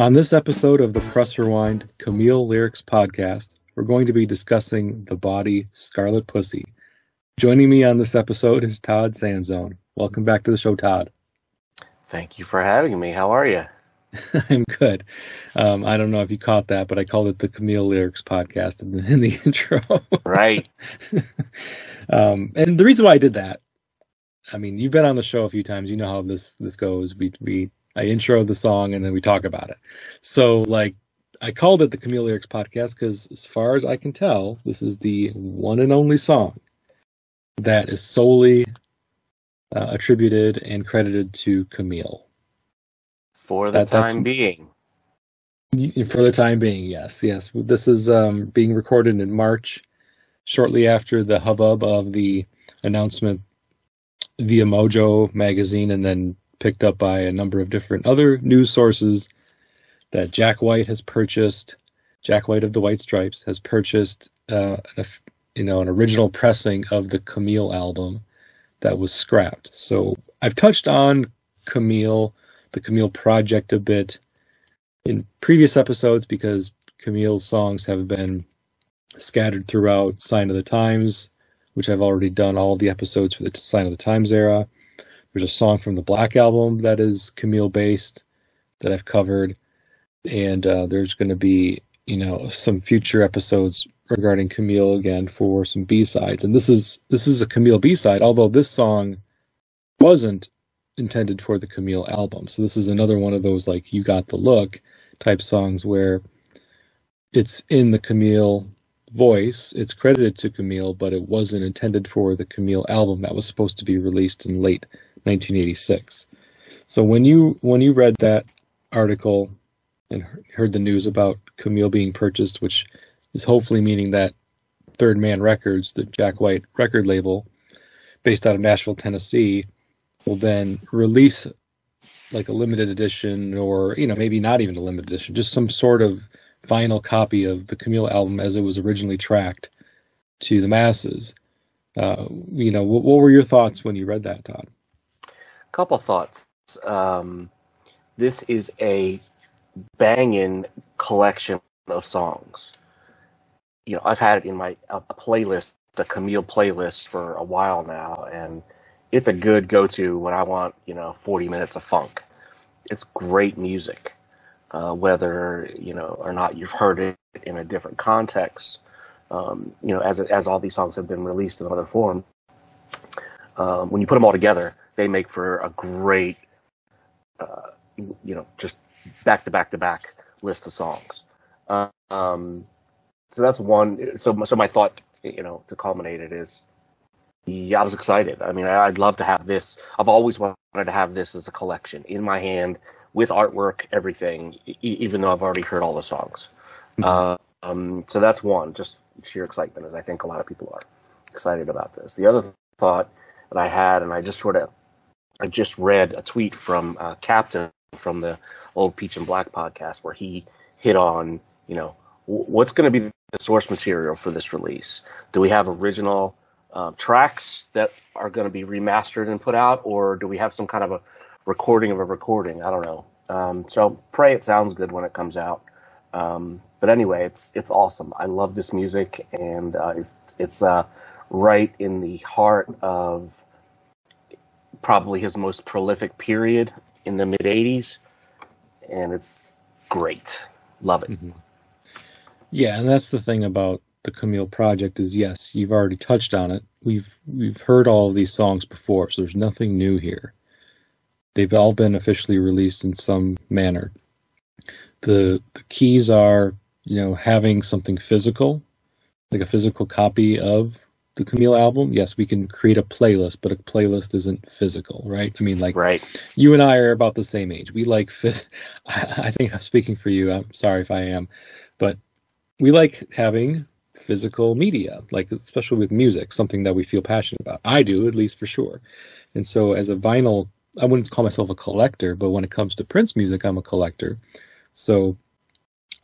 On this episode of the Press Rewind Camille Lyrics podcast, we're going to be discussing the body Scarlet Pussy. Joining me on this episode is Todd Sanzone. Welcome back to the show, Todd. Thank you for having me. How are you? I'm good. I don't know if you caught that, but I called it the Camille Lyrics podcast in the intro. Right. And the reason why I did that, I mean, you've been on the show a few times. You know how this goes. I intro the song and then we talk about it. So, I called it the Camille Lyrics podcast because, as far as I can tell, this is the one and only song that is solely attributed and credited to Camille. For the time being. For the time being, yes. This is being recorded in March, shortly after the hubbub of the announcement via Mojo magazine, and then picked up by a number of different other news sources, that Jack White has purchased. Jack White of the White Stripes has purchased an original pressing of the Camille album that was scrapped. So I've touched on Camille, the Camille project, a bit in previous episodes because Camille's songs have been scattered throughout Sign of the Times, which I've already done all the episodes for the Sign of the Times era. There's a song from the Black album that is Camille based that I've covered, and there's going to be some future episodes regarding Camille again for some B-sides. And this is a Camille B-side, although this song wasn't intended for the Camille album. So this is another one of those You Got the Look type songs where it's in the Camille voice, it's credited to Camille, but it wasn't intended for the Camille album that was supposed to be released in late 1986. So when you read that article and heard the news about Camille being purchased, which is hopefully meaning that Third Man Records, the Jack White record label based out of Nashville, Tennessee, will then release a limited edition, or maybe not even a limited edition, just some sort of vinyl copy of the Camille album as it was originally tracked to the masses. What were your thoughts when you read that, Todd? Couple thoughts. This is a banging collection of songs. I've had it in my playlist, the Camille playlist, for a while now, and it's a good go-to when I want 40 minutes of funk. It's great music, whether or not you've heard it in a different context. As all these songs have been released in other form, when you put them all together, they make for a great, just back-to-back-to-back list of songs. So that's one. So my thought, to culminate it is, I was excited. I mean, I'd love to have this. I've always wanted to have this as a collection in my hand with artwork, everything, even though I've already heard all the songs. So that's one, just sheer excitement, as I think a lot of people are excited about this. The other thought that I had, and I just read a tweet from Captain from the old Peach and Black podcast, where he hit on, what's going to be the source material for this release? Do we have original tracks that are going to be remastered and put out, or do we have some kind of a recording of a recording? I don't know. So pray it sounds good when it comes out. But anyway, it's awesome. I love this music, and it's right in the heart of probably his most prolific period in the mid '80s, and it's great. Love it. Mm-hmm. Yeah, and that's the thing about the Camille project is, yes, you've already touched on it. We've heard all of these songs before, so there's nothing new here. They've all been officially released in some manner. The keys are, having something physical, like a physical copy of the Camille album. Yes, we can create a playlist, but a playlist isn't physical, right? I mean, right. You and I are about the same age. We like I think I'm speaking for you. I'm sorry if I am, but we like having physical media, especially with music, something that we feel passionate about. I do, at least, for sure. And so as a vinyl, I wouldn't call myself a collector, but when it comes to Prince music, I'm a collector. So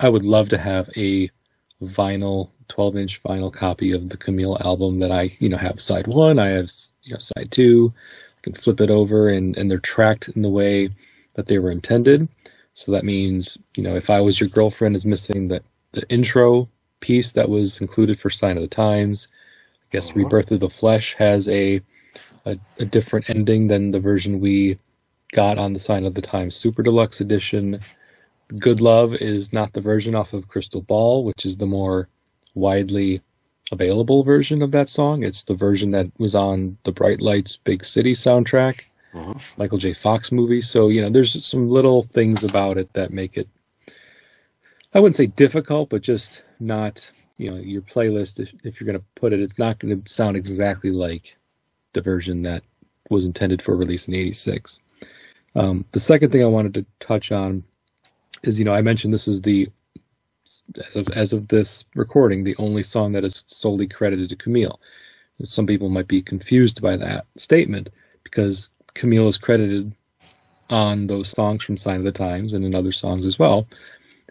I would love to have a 12-inch vinyl copy of the Camille album that I, have side one, I have, side two. I can flip it over, and they're tracked in the way that they were intended. So that means, if I Was Your Girlfriend is missing the intro piece that was included for Sign of the Times. I guess Rebirth of the Flesh has a different ending than the version we got on the Sign of the Times Super Deluxe Edition. Good Love is not the version off of Crystal Ball, which is the more widely available version of that song. It's the version that was on the Bright Lights Big City soundtrack, Michael J. Fox movie. So, there's some little things about it that make it, I wouldn't say difficult, but just not, your playlist, if you're going to put it, it's not going to sound exactly like the version that was intended for release in '86. The second thing I wanted to touch on is, I mentioned this is as of this recording, the only song that is solely credited to Camille. Some people might be confused by that statement because Camille is credited on those songs from Sign of the Times and in other songs as well.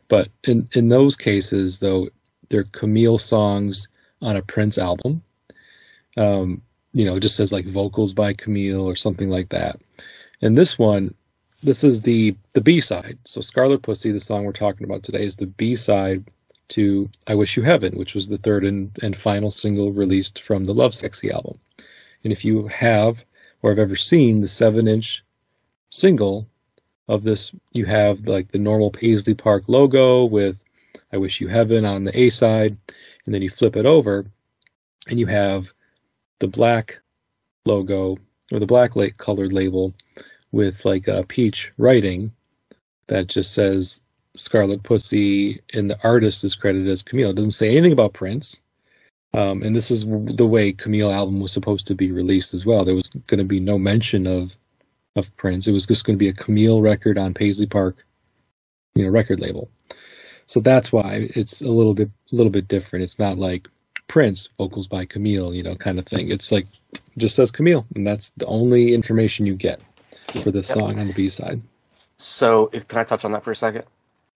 But in those cases, though, they're Camille songs on a Prince album. It just says like vocals by Camille or something like that. And this is the B-side. So Scarlet Pussy, the song we're talking about today, is the B-side to I Wish You Heaven, which was the third and final single released from the Lovesexy album. And if you have or have ever seen the 7-inch single of this, you have like the normal Paisley Park logo with I Wish You Heaven on the A side, and then you flip it over and you have the black logo or the black colored label with like a peach writing that just says Scarlet Pussy, and the artist is credited as Camille. It doesn't say anything about Prince. And this is the way Camille album was supposed to be released as well. There was going to be no mention of Prince. It was just going to be a Camille record on Paisley Park, record label. So that's why it's a little bit different. It's not like Prince, vocals by Camille, kind of thing. It's like just says Camille, and that's the only information you get for this song on the B-side. So, can I touch on that for a second?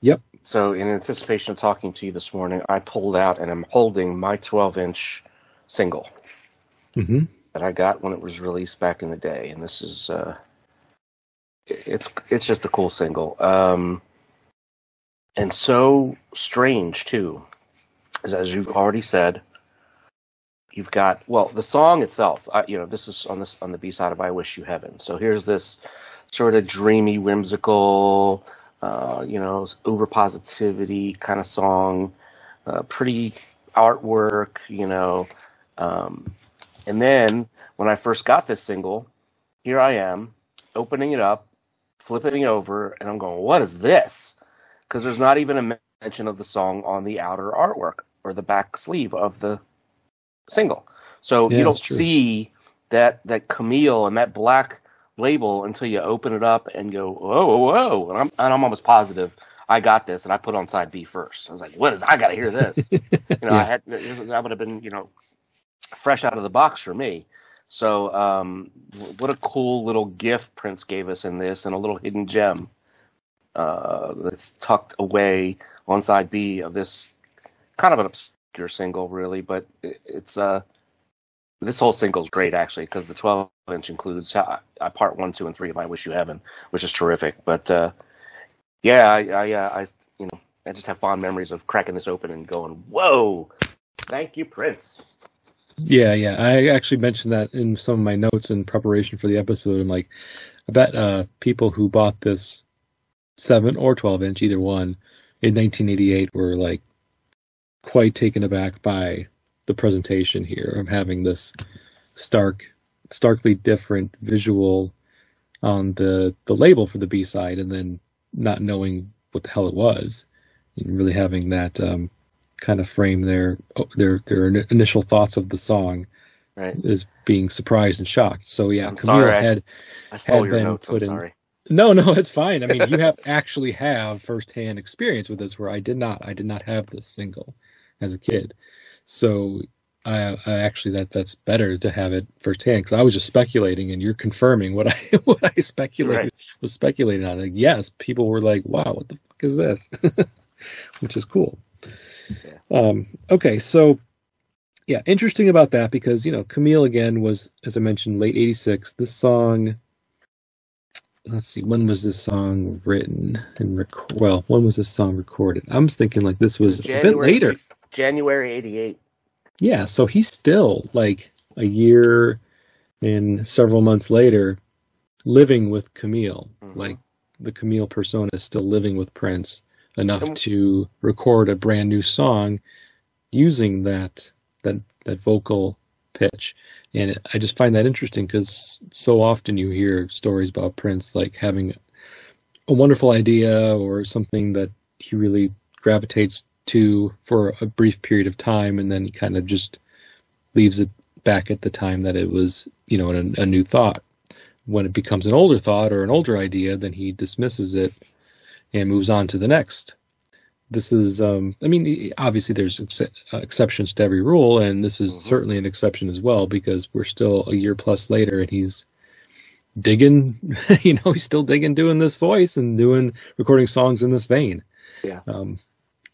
Yep. So, in anticipation of talking to you this morning, I pulled out and I'm holding my 12-inch single that I got when it was released back in the day, and this is it's just a cool single, and so strange too, as you've already said. You've got, the song itself. This is on the B side of I Wish You Heaven. So here's this sort of dreamy, whimsical, uber positivity kind of song, pretty artwork, and then when I first got this single, here I am opening it up, flipping it over, and I'm going, what is this? Because there's not even a mention of the song on the outer artwork or the back sleeve of the single. So you don't see that Camille and that black label until you open it up and go, whoa. And I'm almost positive I got this, and I put on side B first. I was like, I got to hear this. That would have been, fresh out of the box for me. So what a cool little gift Prince gave us in this, and a little hidden gem that's tucked away on side B of this kind of an obscure single, really, but it's this whole single is great, actually, because the 12-inch includes part 1, 2, and 3 of I Wish You Heaven, which is terrific. But I just have fond memories of cracking this open and going, whoa, thank you, Prince. Yeah. I actually mentioned that in some of my notes in preparation for the episode. I'm like, I bet people who bought this 7 or 12-inch, either one, in 1988 were like quite taken aback by the presentation here of having this starkly different visual on the label for the B-side, and then not knowing what the hell it was, and really having that kind of frame their initial thoughts of the song, right, as being surprised and shocked. So yeah, Camille I stole your notes. I'm sorry. No, it's fine. I mean, you have firsthand experience with this, where I did not have this single as a kid. So I actually that's better to have it firsthand, because I was just speculating, and you're confirming what I was speculating on. Like, yes, people were like, "Wow, what the fuck is this?" Which is cool. Yeah. Okay, so yeah, interesting about that, because Camille again was, as I mentioned, late '86. This song, let's see, when was this song written and well, when was this song recorded? I'm thinking like this was a bit later. January 88. Yeah, so he's still like a year and several months later living with Camille. Mm-hmm. Like the Camille persona is still living with Prince enough to record a brand new song using that vocal pitch. And I just find that interesting because so often you hear stories about Prince like having a wonderful idea or something that he really gravitates to for a brief period of time, and then he kind of just leaves it back at the time that it was, a new thought. When it becomes an older thought or an older idea, then he dismisses it and moves on to the next. This is, obviously there's exceptions to every rule, and this is certainly an exception as well, because we're still a year plus later and he's digging, he's still digging doing this voice and recording songs in this vein. Yeah.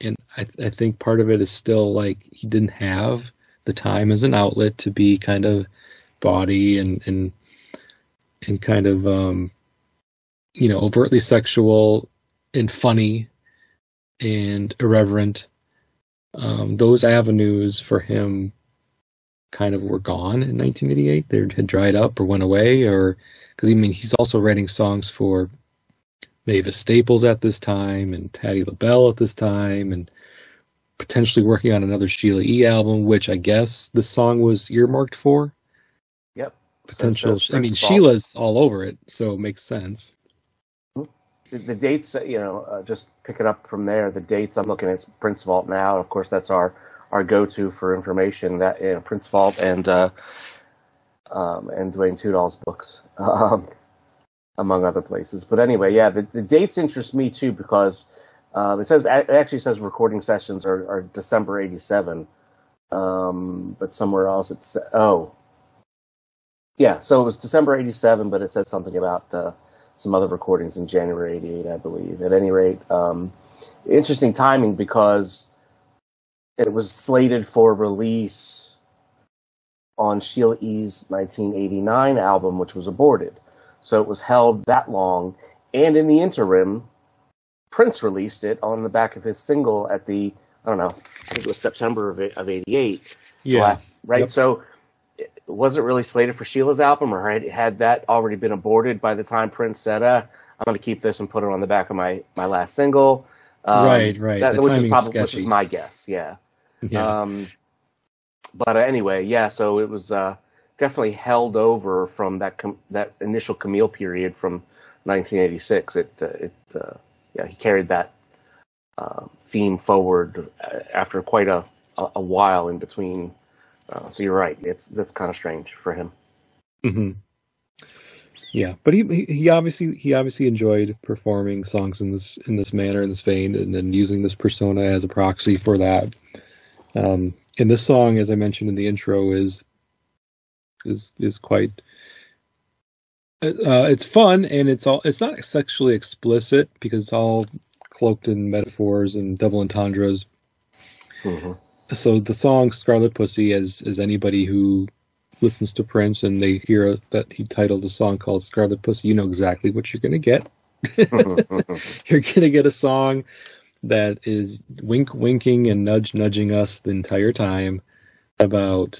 And I think part of it is still like he didn't have the time as an outlet to be kind of bawdy and kind of, overtly sexual and funny and irreverent. Those avenues for him kind of were gone in 1988. They had dried up or went away, or because he's also writing songs for Mavis Staples at this time and Patti LaBelle at this time, and potentially working on another Sheila E. album, which I guess the song was earmarked for. Yep. Potential. Sheila's all over it, so it makes sense. The dates, just pick it up from there. The dates, I'm looking at Prince Vault now. Of course, that's our go-to for information. That Prince Vault and Dwayne Tudor's books. Among other places. But anyway, yeah, the dates interest me too, because it actually says recording sessions are December 87. But somewhere else so it was December 87, but it said something about some other recordings in January 88, I believe. At any rate, interesting timing, because it was slated for release on Sheila E.'s 1989 album, which was aborted. So it was held that long. And in the interim, Prince released it on the back of his single at I think it was September of 88. Yeah. Right? Yep. So it wasn't really slated for Sheila's album, or had that already been aborted by the time Prince said, I'm going to keep this and put it on the back of my last single. Right. Which is my guess, yeah. But anyway, yeah, so it was... definitely held over from that initial Camille period from 1986. He carried that theme forward after quite a while in between. So you're right. That's kind of strange for him. Mm-hmm. Yeah, but he obviously enjoyed performing songs in this manner, in this vein, and then using this persona as a proxy for that. And this song, as I mentioned in the intro, is quite it's fun, and it's not sexually explicit because it's all cloaked in metaphors and double entendres. Mm-hmm. So the song Scarlet Pussy, as anybody who listens to Prince and they hear that he titled a song called Scarlet Pussy, you know exactly what you're going to get. You're going to get a song that is winking and nudging us the entire time about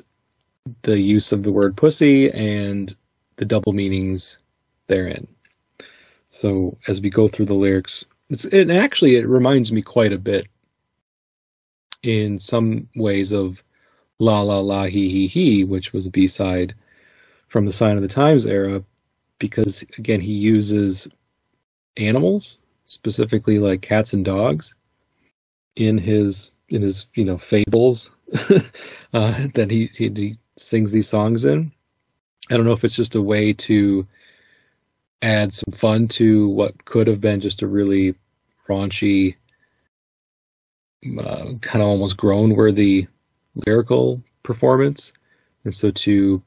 the use of the word pussy and the double meanings therein. So as we go through the lyrics, it reminds me quite a bit in some ways of La La La He, which was a B-side from the Sign of the Times era, because again he uses animals, specifically like cats and dogs, in his fables that he sings these songs in. I don't know if it's just a way to add some fun to what could have been just a really raunchy, kind of almost groan-worthy lyrical performance, and so to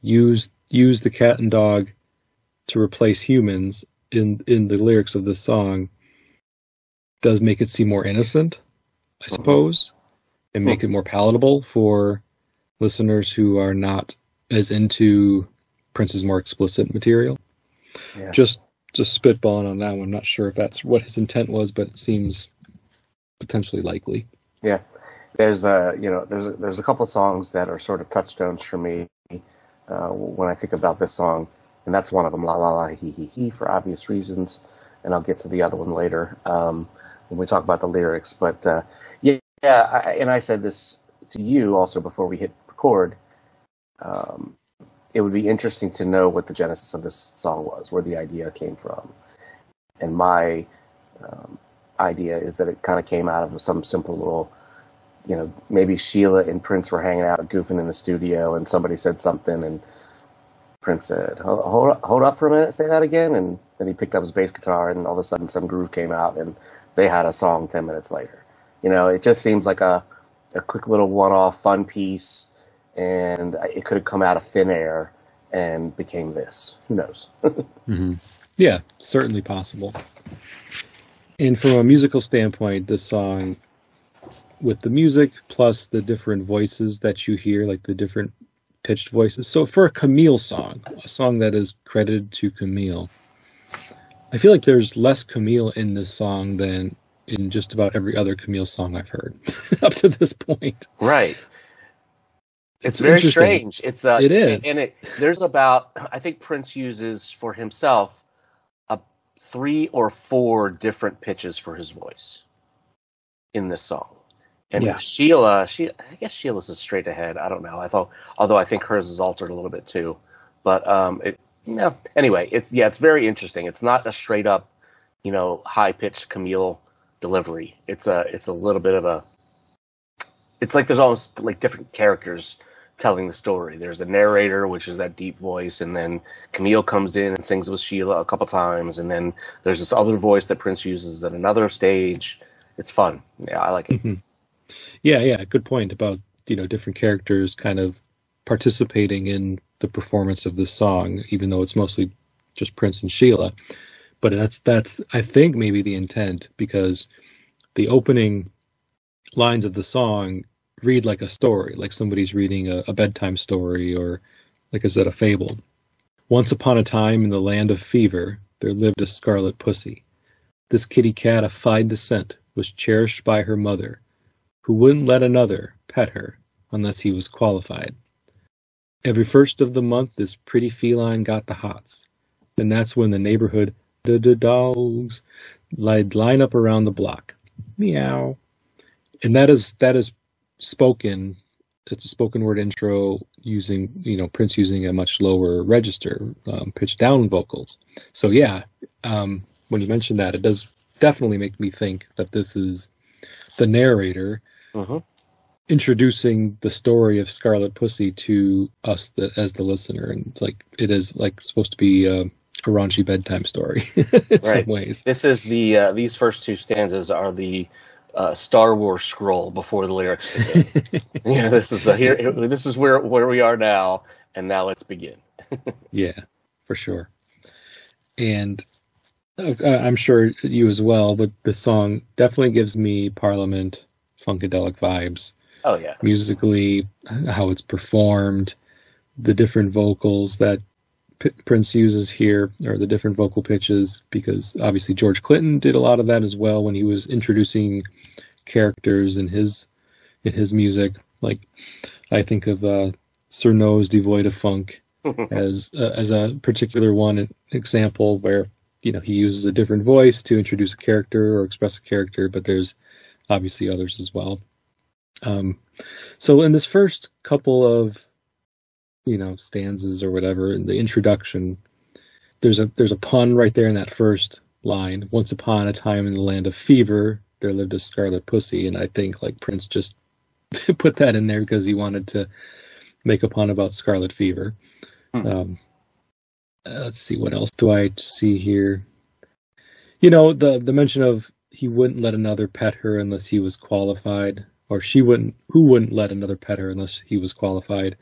use the cat and dog to replace humans in the lyrics of this song does make it seem more innocent, I suppose, and make it more palatable for listeners who are not as into Prince's more explicit material. Yeah. Just just spitballing on that one. I'm not sure if that's what his intent was, but it seems potentially likely. Yeah, there's a couple of songs that are sort of touchstones for me when I think about this song, and that's one of them. La la la he he he, for obvious reasons, and I'll get to the other one later when we talk about the lyrics. But and I said this to you also before we hit record. It would be interesting to know what the genesis of this song was, where the idea came from. And my idea is that it kind of came out of some simple little, maybe Sheila and Prince were hanging out, goofing in the studio, and somebody said something, and Prince said, hold up for a minute, say that again. And then he picked up his bass guitar, and all of a sudden some groove came out, and they had a song 10 minutes later. It just seems like a quick little one-off fun piece, and it could have come out of thin air and became this. Who knows? Mm-hmm. Yeah, certainly possible. And from a musical standpoint, this song, with the music plus the different voices that you hear, like the different pitched voices. So for a Camille song, a song that is credited to Camille, I feel like there's less Camille in this song than in just about every other Camille song I've heard up to this point. Right. It's very strange. It is. And there's about, I think Prince uses for himself 3 or 4 different pitches for his voice in this song. And Sheila, I guess Sheila's is straight ahead. I don't know. Although I think hers is altered a little bit too. But anyway, it's very interesting. It's not a straight up, high pitched Camille delivery. It's a little bit of it's like there's almost like different characters telling the story. There's a narrator, which is that deep voice, and then Camille comes in and sings with Sheila a couple times, and then there's this other voice that Prince uses at another stage. It's fun. Yeah, I like it. Mm-hmm. Yeah, good point about, different characters kind of participating in the performance of this song, even though it's mostly just Prince and Sheila. But that's I think maybe the intent, because the opening lines of the song read like a story, like somebody's reading a bedtime story, or, like I said, a fable. Once upon a time in the land of fever, there lived a scarlet pussy. This kitty cat of fine descent was cherished by her mother, who wouldn't let another pet her unless he was qualified. Every first of the month, this pretty feline got the hots, and that's when the neighborhood dogs line up around the block. Meow. And that is spoken. It's a spoken word intro using, Prince using a much lower register, pitched down vocals. So yeah, when you mentioned that, it does definitely make me think that this is the narrator introducing the story of Scarlet Pussy to us as the listener, and it's like it is like supposed to be a raunchy bedtime story in some ways. This is these first 2 stanzas are the Star Wars scroll before the lyrics. This is this is where we are now, and now let's begin. Yeah, for sure. And I'm sure you as well, but the song definitely gives me Parliament Funkadelic vibes. Oh yeah. Musically, how it's performed, the different vocals that Prince uses here, or the different vocal pitches, because obviously George Clinton did a lot of that as well when he was introducing characters in his music. Like, I think of Sir Nose Devoid of Funk as a particular one example where he uses a different voice to introduce a character or express a character, but there's obviously others as well. So in this first couple of stanzas or whatever, in the introduction, there's a pun right there in that first line. Once upon a time in the land of fever, there lived a scarlet pussy. And I think like Prince just put that in there because he wanted to make a pun about scarlet fever. Let's see, what else do I see here? The mention of he wouldn't let another pet her unless he was qualified, or who wouldn't let another pet her unless he was qualified.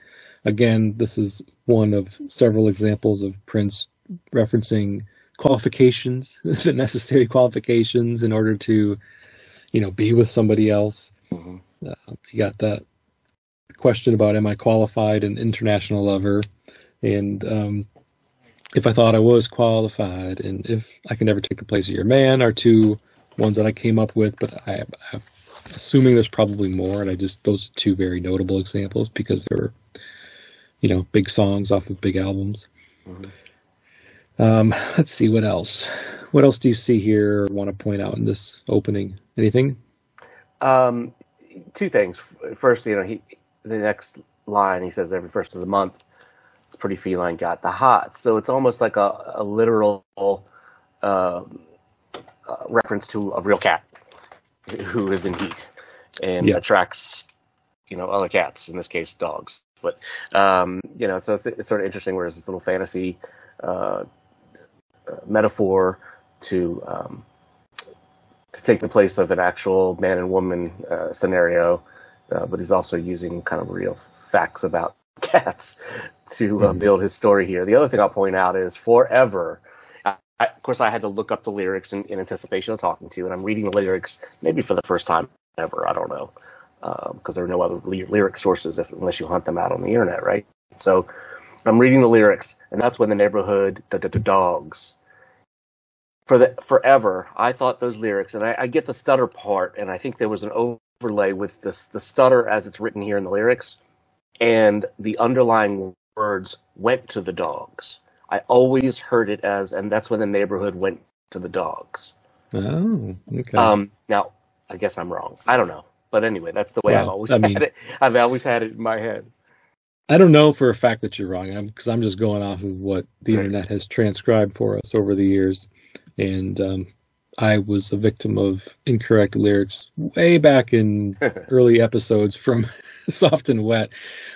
Again, this is one of several examples of Prince referencing qualifications, the necessary qualifications in order to, be with somebody else. You got that question about, am I qualified, an international lover? And If I thought I was qualified, and if I can never take the place of your man are two ones that I came up with, but I'm assuming there's probably more, and those are two very notable examples because they were, big songs off of big albums. Let's see what else. What else do you see here or want to point out in this opening? Anything? Two things. First, the next line, he says every first of the month, it's pretty feline got the hots. So it's almost like a literal reference to a real cat who is in heat and attracts, other cats, in this case, dogs. But, so it's sort of interesting where there's this little fantasy metaphor to take the place of an actual man and woman scenario, but he's also using kind of real facts about cats to build his story here. The other thing I'll point out is forever. Of course, I had to look up the lyrics in anticipation of talking to you, and I'm reading the lyrics maybe for the first time ever. I don't know, because there are no other lyric sources unless you hunt them out on the internet, right? So I'm reading the lyrics, and that's when the neighborhood dogs. Forever, I thought those lyrics, and I get the stutter part, and I think there was an overlay with the stutter as it's written here in the lyrics, and the underlying words went to the dogs. I always heard it as, and that's when the neighborhood went to the dogs. Oh, okay. Now, I guess I'm wrong. I don't know. But anyway, that's the way I've always had it. I've always had it in my head. I don't know for a fact that you're wrong, because I'm just going off of what the internet has transcribed for us over the years. And I was a victim of incorrect lyrics way back in early episodes from Soft and Wet.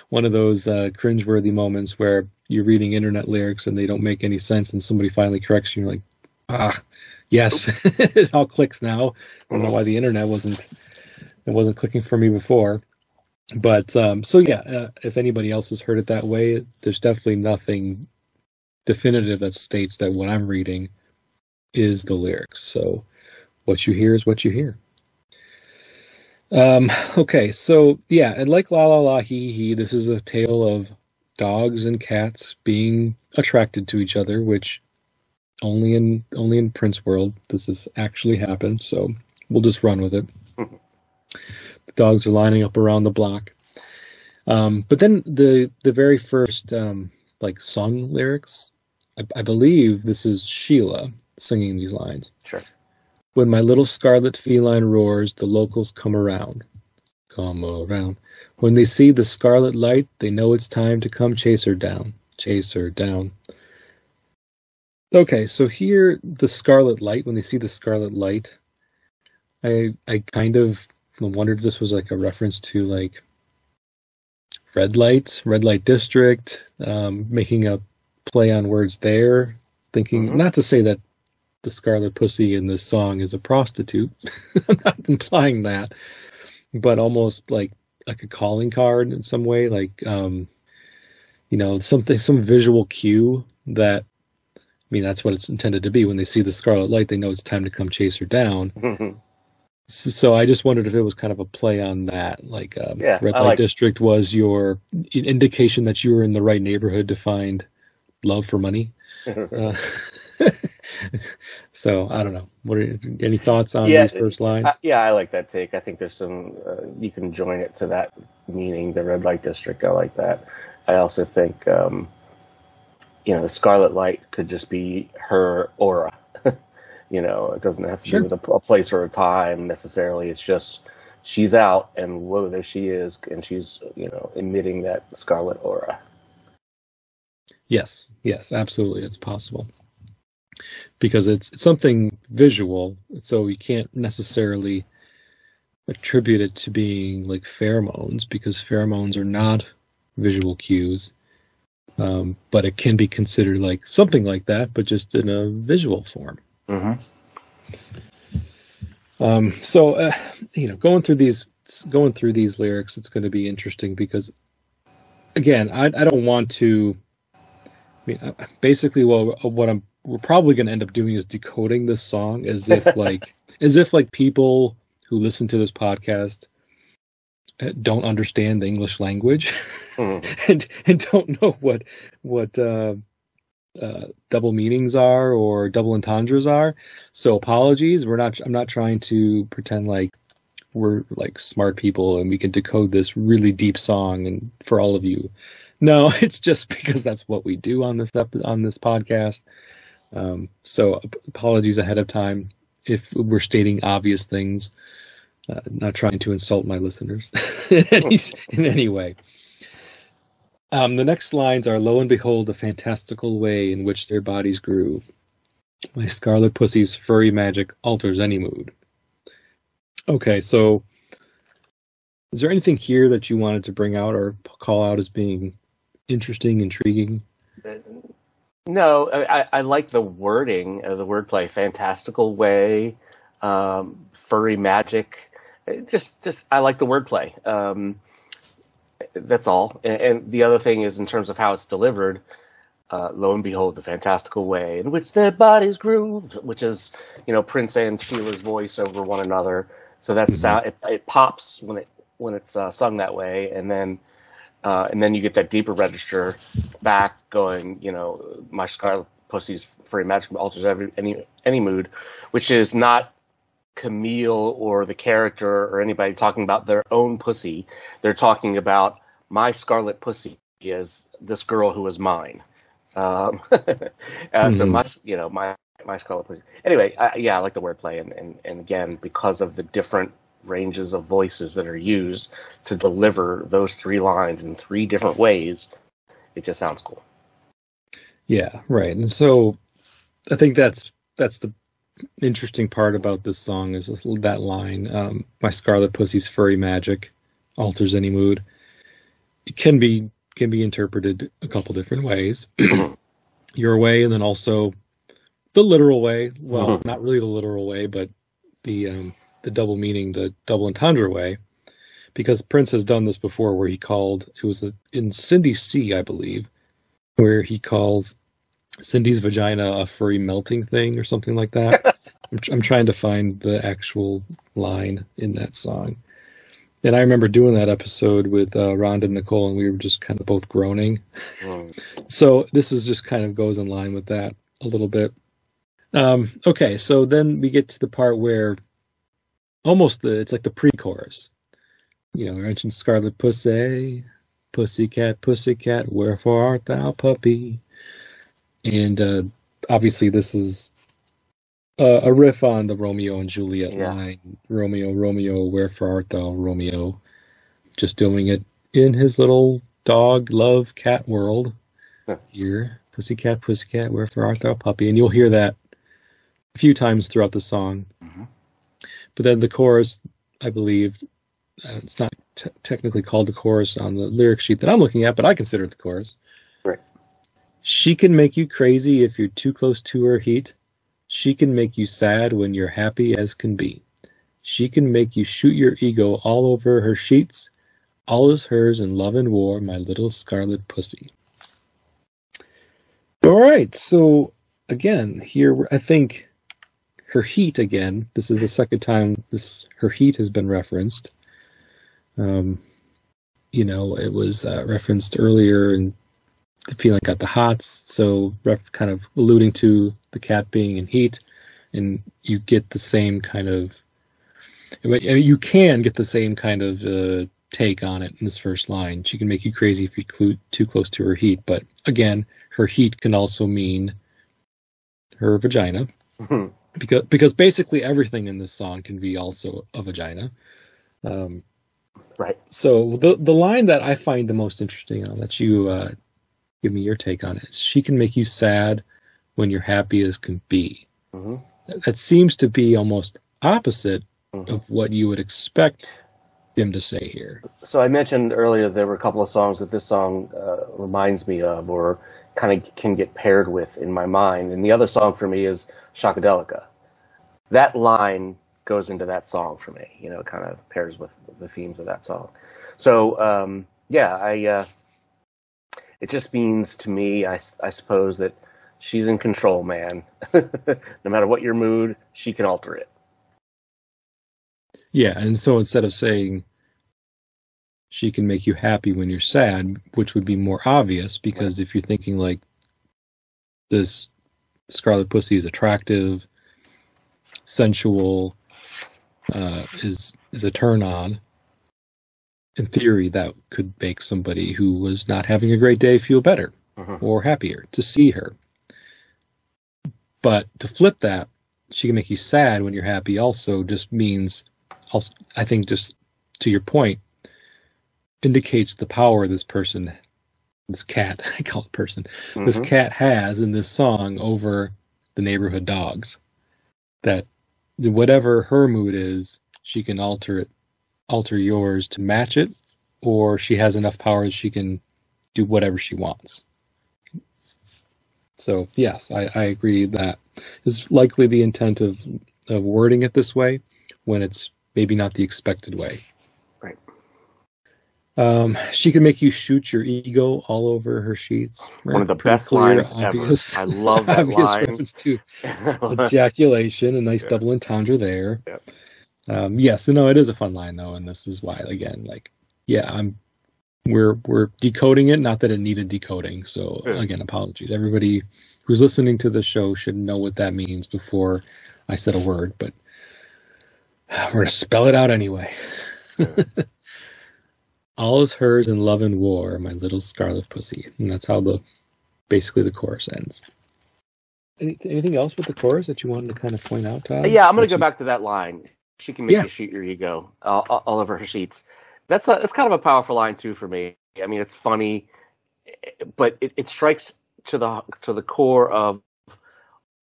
One of those cringeworthy moments where you're reading internet lyrics and they don't make any sense, and somebody finally corrects you. You're like, yes, it all clicks now. I don't know why the internet wasn't clicking for me before. But if anybody else has heard it that way, there's definitely nothing definitive that states that what I'm reading is the lyrics. So what you hear is what you hear. Okay, so and like La La La Hee Hee, this is a tale of dogs and cats being attracted to each other, which only in Prince world does this actually happen. So we'll just run with it. The dogs are lining up around the block. But then the very first sung lyrics, I believe this is Sheila singing these lines. Sure. When my little scarlet feline roars, the locals come around. Come around. When they see the scarlet light, they know it's time to come chase her down. Chase her down. Okay, so here, the scarlet light, when they see the scarlet light, I kind of wondered if this was like a reference to like red light district, making a play on words there, thinking, not to say that the scarlet pussy in this song is a prostitute. I'm not implying that, but almost like a calling card in some way, like some visual cue that, that's what it's intended to be. When they see the scarlet light, they know it's time to come chase her down. So I just wondered if it was kind of a play on that, like red light district was your indication that you were in the right neighborhood to find love for money. So I don't know. Any thoughts on these first lines? I like that take. I think there's some you can join it to that meaning, the red light district. I like that. I also think the scarlet light could just be her aura. It doesn't have to do with a place or a time necessarily. It's just she's out, and whoa, there she is, and she's emitting that scarlet aura. Yes, absolutely, it's possible. Because it's something visual, so you can't necessarily attribute it to being like pheromones, because pheromones are not visual cues. But it can be considered like something like that, but just in a visual form. So going through these lyrics, it's going to be interesting because, again, I don't want to. Basically, we're probably going to end up doing is decoding this song as if like people who listen to this podcast don't understand the English language and don't know what double meanings are or double entendres are. So apologies. I'm not trying to pretend like we're like smart people and we can decode this really deep song and for all of you. No, it's just because that's what we do on this podcast. So apologies ahead of time if we're stating obvious things. Not trying to insult my listeners in any way. The next lines are, lo and behold, the fantastical way in which their bodies grew. My scarlet pussy's furry magic alters any mood. Okay, so is there anything here that you wanted to bring out or call out as being interesting, intriguing? No, I like the wording, the wordplay, fantastical way, furry magic. Just I like the wordplay. That's all. And the other thing is in terms of how it's delivered. Lo and behold, the fantastical way in which their bodies grew, which is, Prince and Sheila's voice over one another. So that's it pops when it's sung that way, and then you get that deeper register back going. My scarlet pussy's furry magic alters any mood, which is not Camille or the character or anybody talking about their own pussy. They're talking about my scarlet pussy is this girl who is mine. So my scarlet pussy. Anyway, I like the wordplay, and again, because of the different ranges of voices that are used to deliver those three lines in three different ways, it just sounds cool. Yeah, right. And so I think that's the interesting part about this song is that line, my scarlet pussy's furry magic alters any mood. It can be interpreted a couple different ways. Your way, and then also the literal way. Well, not really the literal way, but the double meaning, the double entendre way, because Prince has done this before where he called, it was in Cindy C, I believe, where he calls Cindy's vagina a furry melting thing or something like that. I'm trying to find the actual line in that song. And I remember doing that episode with Rhonda and Nicole, and we were just kind of both groaning. So this is just kind of goes in line with that a little bit. Okay, so then we get to the part where it's like the pre-chorus. I mentioned Scarlet Pussy, pussycat, pussycat, wherefore art thou, puppy? And obviously this is a riff on the Romeo and Juliet line. Romeo, Romeo, wherefore art thou, Romeo? Just doing it in his little dog love cat world. Here, pussycat, pussycat, wherefore art thou, puppy? And you'll hear that a few times throughout the song. But then the chorus, I believe, it's not technically called the chorus on the lyric sheet that I'm looking at, but I consider it the chorus. Right. She can make you crazy if you're too close to her heat. She can make you sad when you're happy as can be. She can make you shoot your ego all over her sheets. All is hers in love and war, my little scarlet pussy. All right, so again, here I think her heat again. This is the second time her heat has been referenced. It was referenced earlier in the feeling got the hots, so kind of alluding to the cat being in heat, and you get the same kind of. You can get the same kind of take on it in this first line. She can make you crazy if you're too close to her heat, but again, her heat can also mean her vagina. Because basically everything in this song can be also a vagina. Right. So the line that I find the most interesting, I'll let you give me your take on it. She can make you sad when you're happy as can be. That seems to be almost opposite of what you would expect him to say here. So I mentioned earlier there were a couple of songs that this song reminds me of, or kind of can get paired with in my mind. And the other song for me is Shockadelica. That line goes into that song for me. It kind of pairs with the themes of that song. So it just means to me, I suppose, that she's in control, man. No matter what your mood, she can alter it. Yeah, and so instead of saying she can make you happy when you're sad, which would be more obvious, because if you're thinking like this Scarlet Pussy is attractive, sensual, is a turn on. In theory, that could make somebody who was not having a great day feel better or happier to see her. But to flip that, she can make you sad when you're happy also just means, I think just to your point, indicates the power this person, this cat, I call it person, this cat has in this song over the neighborhood dogs. That whatever her mood is, she can alter yours to match it, or she has enough power that she can do whatever she wants. So yes, I agree that is likely the intent of wording it this way when it's maybe not the expected way. Right. She can make you shoot your ego all over her sheets. Right? One of the Pretty best clear, lines obvious, ever. I love that obvious line. reference to ejaculation, a nice double entendre there. Yep. Yes, no, it is a fun line though, and this is why, again, we're decoding it. Not that it needed decoding. So again, apologies. Everybody who's listening to the show should know what that means before I said a word, but we're gonna spell it out anyway. All is hers in love and war, my little Scarlet Pussy, and that's how basically the chorus ends. Anything else with the chorus that you wanted to kind of point out, Todd? Yeah, I'm going to go back to that line. She can make you shoot your ego all over her sheets. That's kind of a powerful line too for me. I mean, it's funny, but it strikes to the core of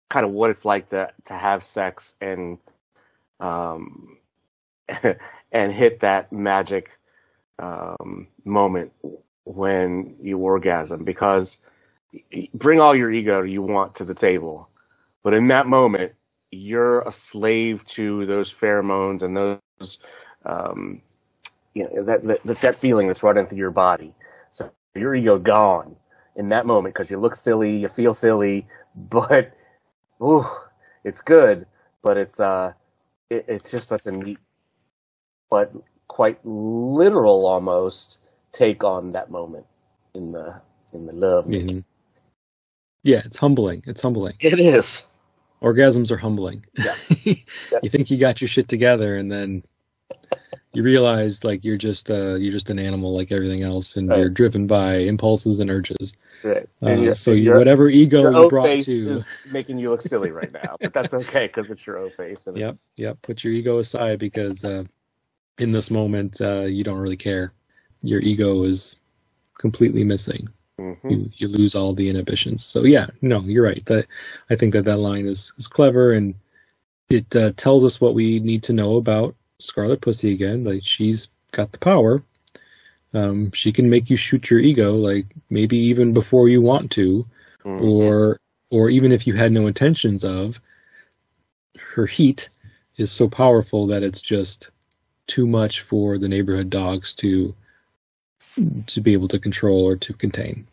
kind of what it's like to have sex and and hit that magic moment when you orgasm, because bring all your ego you want to the table, but in that moment you're a slave to those pheromones and those that feeling that's running through your body. So your ego gone in that moment because you look silly, you feel silly, but it's good. But it's just such a neat but quite literal almost take on that moment in the love. Mm-hmm. Yeah, it's humbling. It's humbling. It is. Orgasms are humbling. Yes. You think you got your shit together, and then you realize like you're just an animal like everything else, and you're driven by impulses and urges. Right. So whatever ego you brought face to is making you look silly right now, but that's okay because it's your O face. And Yep. Put your ego aside because in this moment you don't really care. Your ego is completely missing. Mm-hmm. You lose all the inhibitions. So yeah, no, you're right. I think that line is clever, and it tells us what we need to know about Scarlet Pussy again. Like, she's got the power. She can make you shoot your ego, like maybe even before you want to, or even if you had no intentions of. Her heat is so powerful that it's just too much for the neighborhood dogs to be able to control or to contain.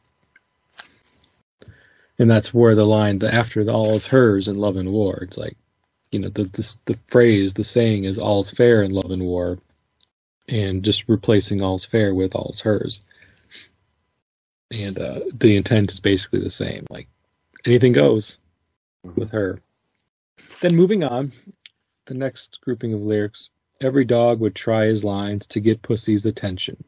And that's where the line, after all is hers in love and war, it's like, the phrase, the saying is all's fair in love and war, and just replacing all's fair with all's hers. And the intent is basically the same, like anything goes with her. Then moving on, the next grouping of lyrics, every dog would try his lines to get pussy's attention.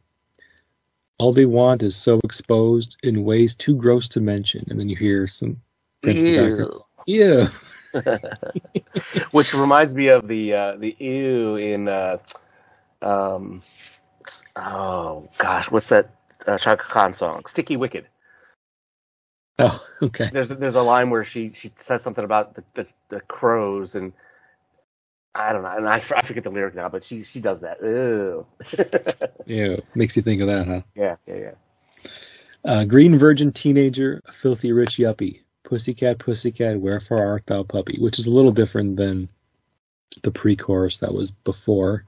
All they want is so exposed in ways too gross to mention. And then you hear some Prince in the background. Ew. Which reminds me of the ew in oh gosh, what's that Chaka Khan song? Sticky Wicked. Oh, okay. There's a line where she says something about the crows, and I don't know, and I forget the lyric now, but she does that. Ew. Ew. Makes you think of that, huh? Yeah. Green virgin teenager, a filthy rich yuppie. Pussycat, pussycat, wherefore art thou puppy? Which is a little different than the pre-chorus that was before.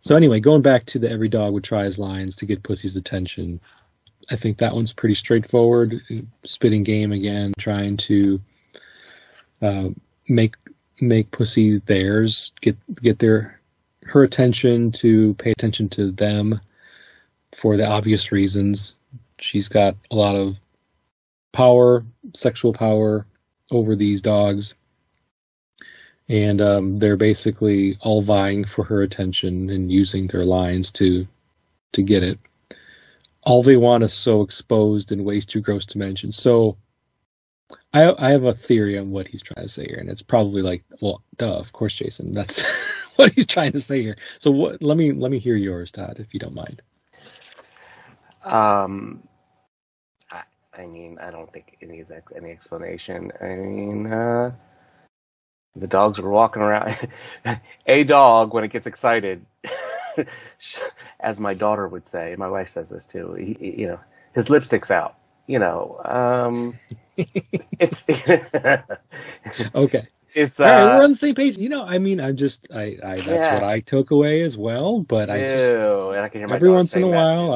So anyway, going back to the every dog would try his lines to get pussy's attention. I think that one's pretty straightforward. Spitting game again, trying to make pussy theirs, get her attention, to pay attention to them for the obvious reasons. She's got a lot of power, sexual power, over these dogs. And they're basically all vying for her attention and using their lines to get it. All they want is so exposed in ways too gross to mention. So I have a theory on what he's trying to say here, and it's probably like, well, duh, of course, Jason, that's what he's trying to say here. So let me hear yours, Todd, if you don't mind. I mean, I don't think it needs any explanation. I mean, the dogs were walking around. A dog, when it gets excited, as my daughter would say, my wife says this too, his lipstick's out. It's okay. It's all right, we're on the same page. I mean, that's what I took away as well. But and I can hear my every once in a while,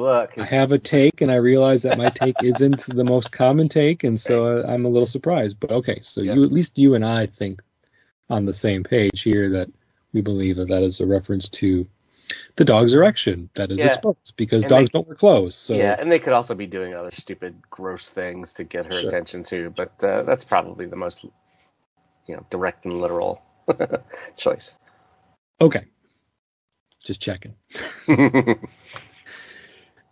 look, I have a take, and I realize that my take isn't the most common take, and so I'm a little surprised. But okay, so at least you and I think on the same page here that we believe that is a reference to the dog's erection that is exposed because dogs don't wear clothes. So and they could also be doing other stupid, gross things to get her attention too. But that's probably the most direct and literal choice. Okay. Just checking.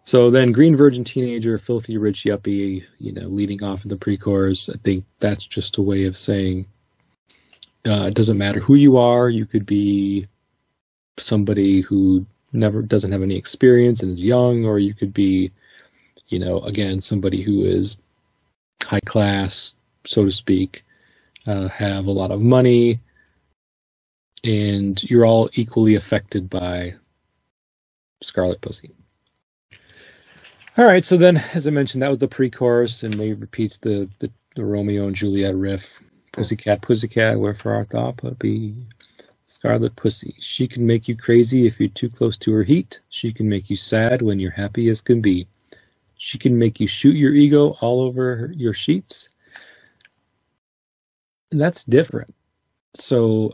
So then Green Virgin Teenager, Filthy Rich Yuppie, leading off in the pre-chorus. I think that's just a way of saying it doesn't matter who you are. You could be somebody who doesn't have any experience and is young, or you could be, again, somebody who is high class, so to speak, have a lot of money, and you're all equally affected by Scarlet Pussy. All right, so then, as I mentioned, that was the pre-chorus, and they repeats the Romeo and Juliet riff. Pussycat, pussycat, wherefore art thou, puppy? Scarlet Pussy. She can make you crazy if you're too close to her heat. She can make you sad when you're happy as can be. She can make you shoot your ego all over your sheets. And that's different. So,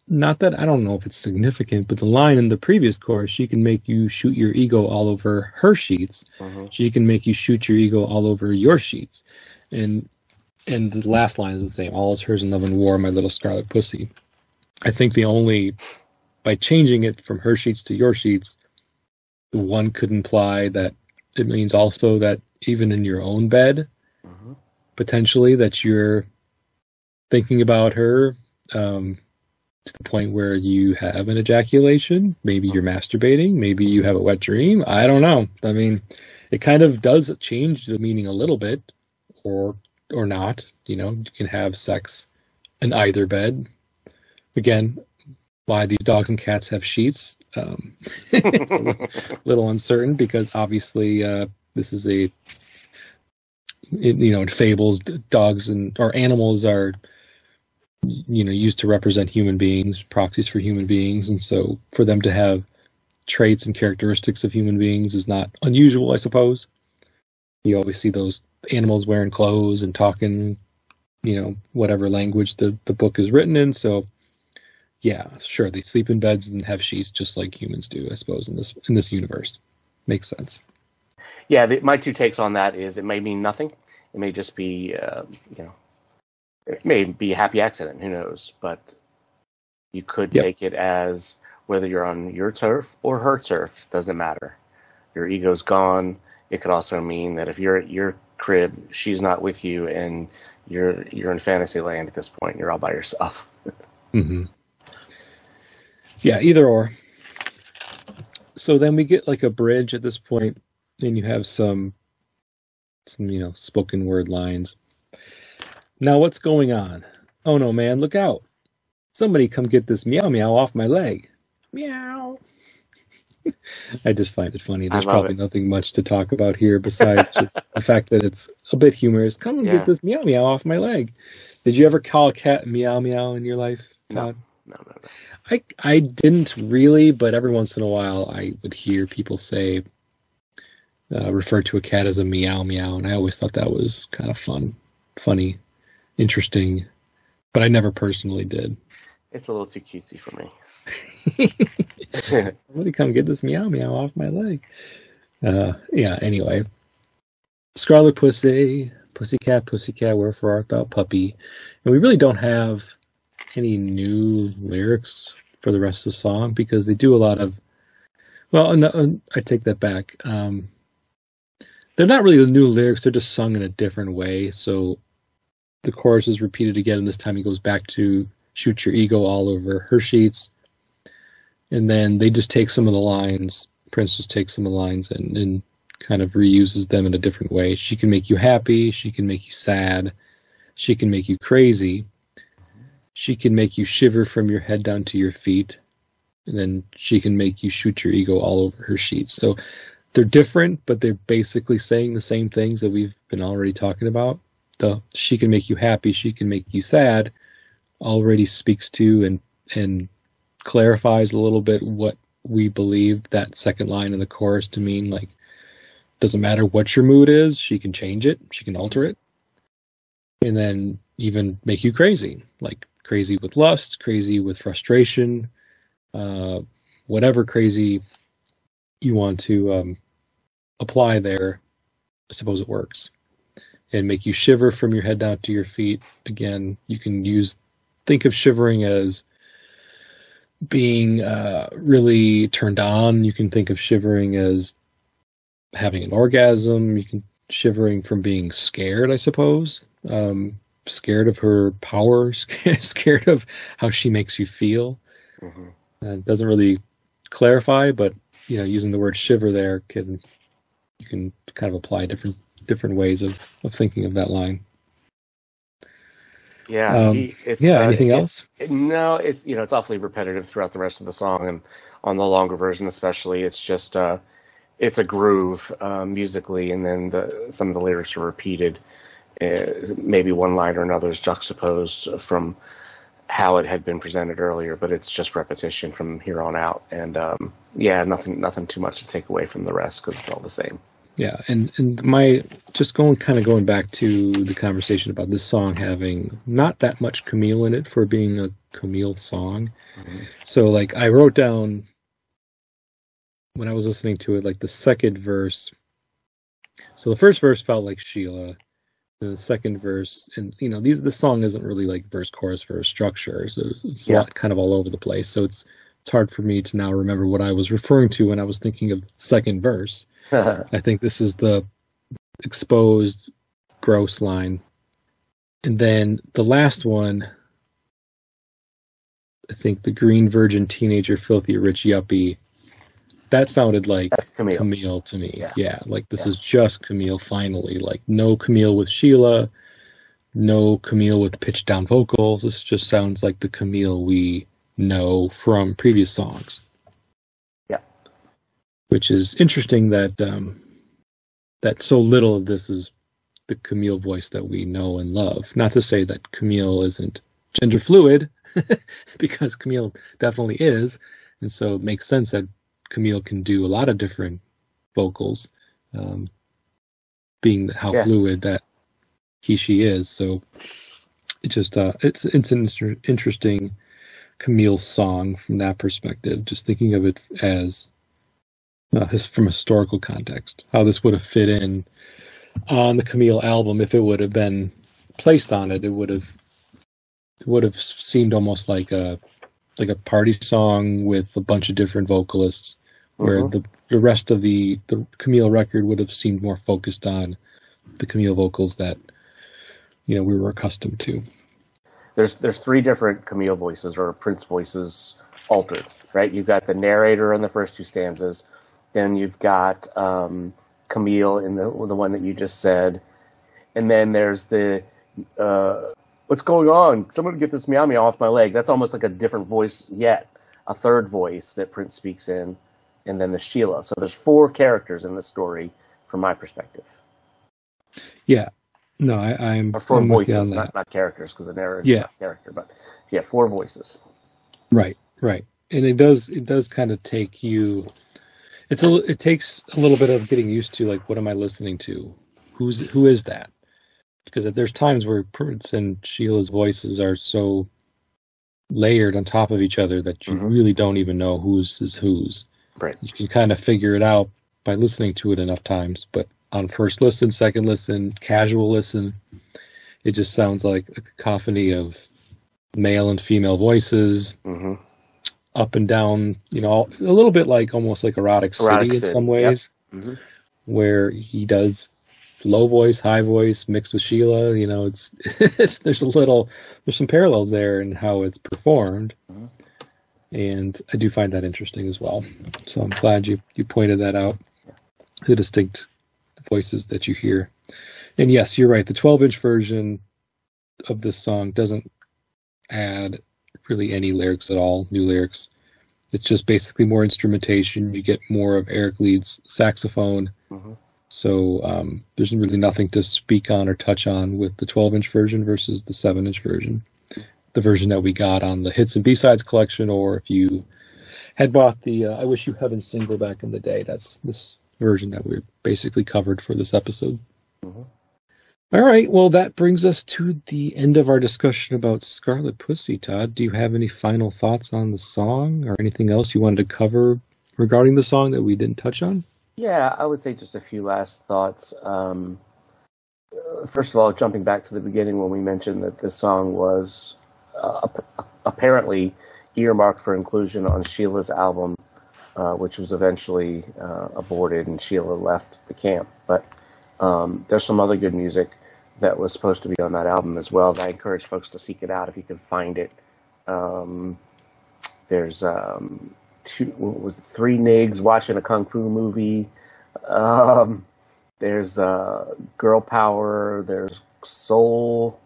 not that I don't know if it's significant, but the line in the previous chorus, she can make you shoot your ego all over her sheets. Mm-hmm. She can make you shoot your ego all over your sheets. And the last line is the same. All is hers in love and war, my little Scarlet Pussy. I think by changing it from her sheets to your sheets, one could imply that it means also that even in your own bed, mm-hmm. potentially that you're thinking about her to the point where you have an ejaculation. Maybe you're masturbating. Maybe you have a wet dream. I don't know. I mean, it kind of does change the meaning a little bit, or not. You can have sex in either bed. Again, why these dogs and cats have sheets, it's a little uncertain because obviously this is in fables, dogs or animals are used to represent human beings, proxies for human beings, and so for them to have traits and characteristics of human beings is not unusual, I suppose. You always see those animals wearing clothes and talking, whatever language the book is written in, so yeah, sure, they sleep in beds and have sheets just like humans do, I suppose, in this universe. Makes sense. Yeah, my two takes on that is it may mean nothing. It may just be, it may be a happy accident. Who knows? But you could take it as whether you're on your turf or her turf, doesn't matter. Your ego's gone. It could also mean that if you're at your crib, she's not with you, and you're in fantasy land at this point. You're all by yourself. Mm-hmm. Yeah, either or. So then we get like a bridge at this point, and you have some spoken word lines. Now what's going on? Oh no, man, look out. Somebody come get this meow meow off my leg. Meow. I just find it funny. There's probably nothing much to talk about here besides just the fact that it's a bit humorous. Come and get this meow meow off my leg. Did you ever call a cat meow meow in your life, Todd? No. I didn't really, but every once in a while I would hear people say, refer to a cat as a meow meow, and I always thought that was kind of funny, interesting, but I never personally did. It's a little too cutesy for me. Somebody come get this meow meow off my leg. Anyway. Scarlet Pussy, Pussycat, Pussycat, Wherefore Art Thou, Puppy? And we really don't have any new lyrics for the rest of the song because they do a lot of, well, no, I take that back. They're not really the new lyrics, they're just sung in a different way. So the chorus is repeated again, and this time he goes back to shoot your ego all over her sheets. And then they just take some of the lines, Prince just takes some of the lines and kind of reuses them in a different way. She can make you happy, she can make you sad, she can make you crazy, she can make you shiver from your head down to your feet, and then she can make you shoot your ego all over her sheets. So they're different, but they're basically saying the same things that we've been already talking about. The she can make you happy, she can make you sad already speaks to and clarifies a little bit what we believe that second line in the chorus to mean. Like, doesn't matter what your mood is, she can change it, she can alter it, and then even make you crazy, like crazy with lust, crazy with frustration, whatever crazy you want to apply there. I suppose it works. And make you shiver from your head down to your feet. Again, you can think of shivering as being really turned on. You can think of shivering as having an orgasm. You can shivering from being scared, I suppose. Scared of her power, scared of how she makes you feel. Mm-hmm. It doesn't really clarify, but using the word shiver there you can kind of apply different ways of thinking of that line. Yeah. Anything else? No, it's awfully repetitive throughout the rest of the song, and on the longer version especially, it's just it's a groove musically, and then some of the lyrics are repeated. Maybe one line or another is juxtaposed from how it had been presented earlier, but it's just repetition from here on out. And nothing too much to take away from the rest because it's all the same. Yeah, and my just going back to the conversation about this song having not that much Camille in it for being a Camille song. Mm-hmm. So like I wrote down when I was listening to it, like the second verse. So the first verse felt like Sheila. And the second verse, and this song isn't really like verse, chorus, verse structure. So it's a lot kind of all over the place. So it's hard for me to now remember what I was referring to when I was thinking of second verse. I think this is the exposed, gross line. And then the last one, I think the green virgin teenager, filthy rich yuppie, that sounded like that's Camille to me. Yeah, like this is just Camille finally. Like no Camille with Sheila, no Camille with pitched down vocals. This just sounds like the Camille we know from previous songs. Yeah. Which is interesting that that so little of this is the Camille voice that we know and love. Not to say that Camille isn't gender fluid, because Camille definitely is, and so it makes sense that Camille can do a lot of different vocals, being how fluid that she is. So it's just it's an interesting Camille song from that perspective. Just thinking of it as from a historical context, how this would have fit in on the Camille album if it would have been placed on it. It would have seemed almost like a party song with a bunch of different vocalists, where the rest of the Camille record would have seemed more focused on the Camille vocals that we were accustomed to. There's three different Camille voices or Prince voices altered, right? You've got the narrator in the first two stanzas, then you've got Camille in the one that you just said, and then there's the what's going on? Someone get this meow meow off my leg. That's almost like a different voice yet, a third voice that Prince speaks in, and then the Sheila. So there's four characters in the story from my perspective. Yeah. No, I'm... Or four voices, not characters, because the narrator is not a character, but four voices. Right. And it does kind of take you... It takes a little bit of getting used to, like, what am I listening to? Who is that? Because there's times where Prince and Sheila's voices are so layered on top of each other that you really don't even know whose is whose. Right. You can kind of figure it out by listening to it enough times, but on first listen, second listen, casual listen, it just sounds like a cacophony of male and female voices, up and down, you know, a little bit like almost like Erotic City in some ways, where he does low voice, high voice mixed with Sheila. You know, it's there's some parallels there in how it's performed, and I do find that interesting as well. So I'm glad you pointed that out, the distinct voices that you hear. And yes, you're right. The 12-inch version of this song doesn't add really any lyrics at all, new lyrics. It's just basically more instrumentation. You get more of Eric Leeds' saxophone. So there's really nothing to speak on or touch on with the 12-inch version versus the 7-inch version. The version that we got on the Hits and B-Sides collection, or if you had bought the I Wish You Heaven single back in the day, that's this version that we basically covered for this episode. All right, well, that brings us to the end of our discussion about Scarlet Pussy. Todd, do you have any final thoughts on the song or anything else you wanted to cover regarding the song that we didn't touch on? Yeah, I would say just a few last thoughts. First of all, jumping back to the beginning when we mentioned that this song was apparently earmarked for inclusion on Sheila's album, which was eventually aborted and Sheila left the camp. But there's some other good music that was supposed to be on that album as well. I encourage folks to seek it out if you can find it. There's 3 Nigs watching a kung fu movie. There's Girl Power. There's Soul.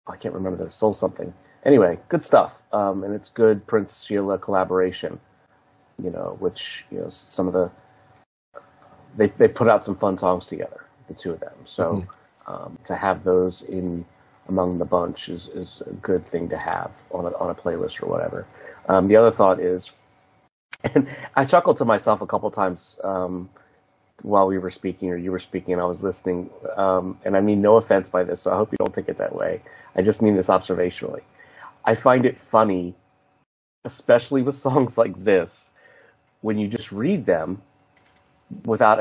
I can't remember. There's Soul something. Anyway, good stuff. And it's good Prince Sheila collaboration. You know, which, you know, some of the they put out some fun songs together, the two of them. So to have those in among the bunch is a good thing to have on a playlist or whatever. The other thought is, and I chuckled to myself a couple times while we were speaking or you were speaking, and I was listening, and I mean no offense by this, so I hope you don't take it that way. I just mean this observationally. I find it funny, especially with songs like this, when you just read them without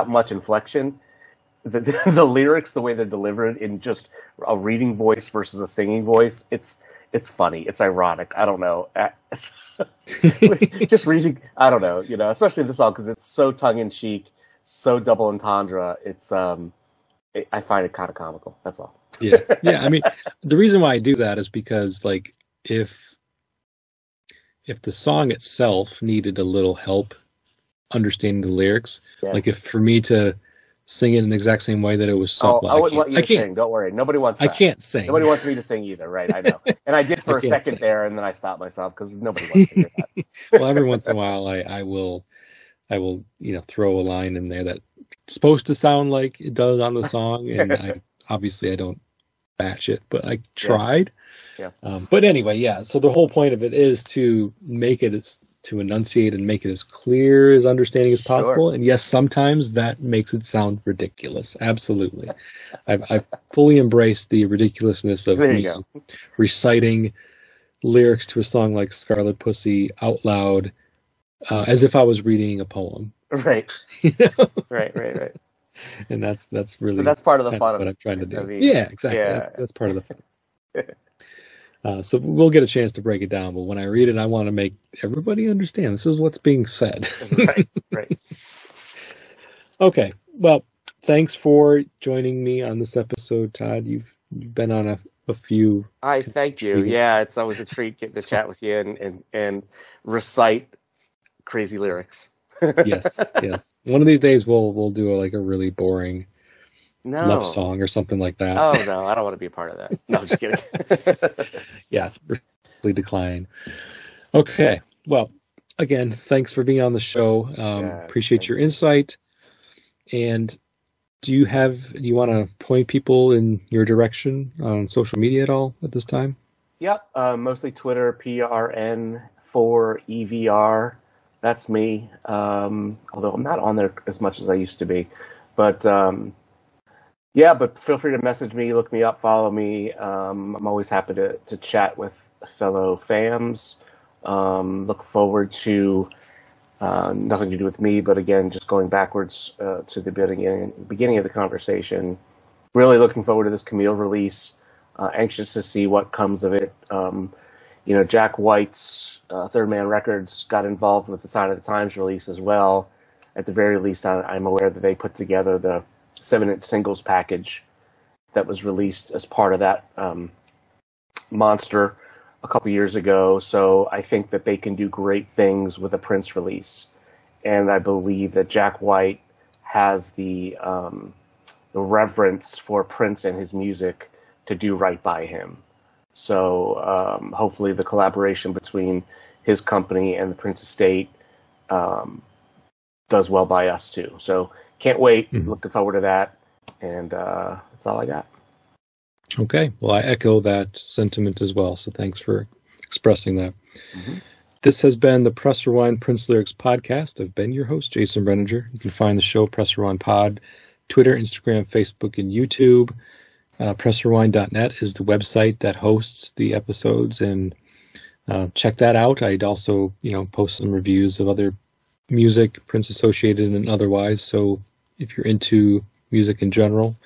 much inflection, the lyrics, the way they're delivered in just a reading voice versus a singing voice, it's funny, it's ironic. I don't know. Just reading, I don't know, you know, especially this song because it's so tongue in cheek, so double entendre. It's I find it kind of comical. That's all. Yeah. I mean, the reason why I do that is because, like, if the song itself needed a little help understanding the lyrics, like if for me to sing it in the exact same way that it was sung, I wouldn't want you to sing. Don't worry, nobody wants that. I can't sing. Nobody wants me to sing either, right? I know, and I did for a second there, and then I stopped myself because nobody wants to hear that. Well, every once in a while, I will, you know, throw a line in there that's supposed to sound like it does on the song, and I don't match it, but I tried. But anyway, yeah. So the whole point of it is to make it to enunciate and make it as clear as understanding as possible. And yes, sometimes that makes it sound ridiculous. Absolutely. I've fully embraced the ridiculousness of me reciting lyrics to a song like Scarlet Pussy out loud, as if I was reading a poem. Right. You know? Right. And that's really, but that's part of the fun what I'm trying to do. I mean, yeah, exactly. Yeah. That's part of the fun. So we'll get a chance to break it down, but when I read it, I want to make everybody understand this is what's being said. Right. Okay. Well, thanks for joining me on this episode, Todd. You've been on a few. I thank you. Yeah, it's always a treat getting to chat with you and recite crazy lyrics. Yes. One of these days we'll do a really boring love song or something like that. Oh no, I don't want to be a part of that. No, I'm just kidding. Yeah, really decline. Okay, well, again, thanks for being on the show. Appreciate your insight. And do you want to point people in your direction on social media at all at this time? Yep, mostly Twitter, PRN4EVR. That's me. Although I'm not on there as much as I used to be, but. But feel free to message me, look me up, follow me. I'm always happy to chat with fellow fams. Look forward to Nothing to do with me, but again, just going backwards to the beginning of the conversation. Really looking forward to this Camille release. Anxious to see what comes of it. Jack White's Third Man Records got involved with the Sign of the Times release as well. At the very least, I'm aware that they put together the 7-inch singles package that was released as part of that monster a couple years ago. So I think that they can do great things with a Prince release. And I believe that Jack White has the reverence for Prince and his music to do right by him. So hopefully the collaboration between his company and the Prince estate does well by us too. So can't wait. Mm-hmm. Looking forward to that. And that's all I got. Okay. Well, I echo that sentiment as well. So thanks for expressing that. Mm-hmm. This has been the Press Rewind Prince Lyrics podcast. I've been your host, Jason Brenninger. You can find the show Press Rewind Pod, Twitter, Instagram, Facebook, and YouTube. PressRewind.net is the website that hosts the episodes, and check that out. I'd also, post some reviews of other music, Prince associated and otherwise. So if you're into music in general,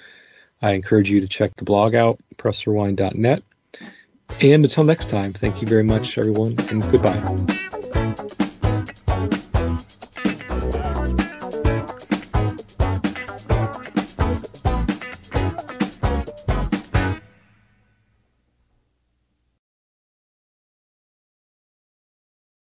I encourage you to check the blog out, PressRewind.net. And until next time, thank you very much, everyone, and goodbye.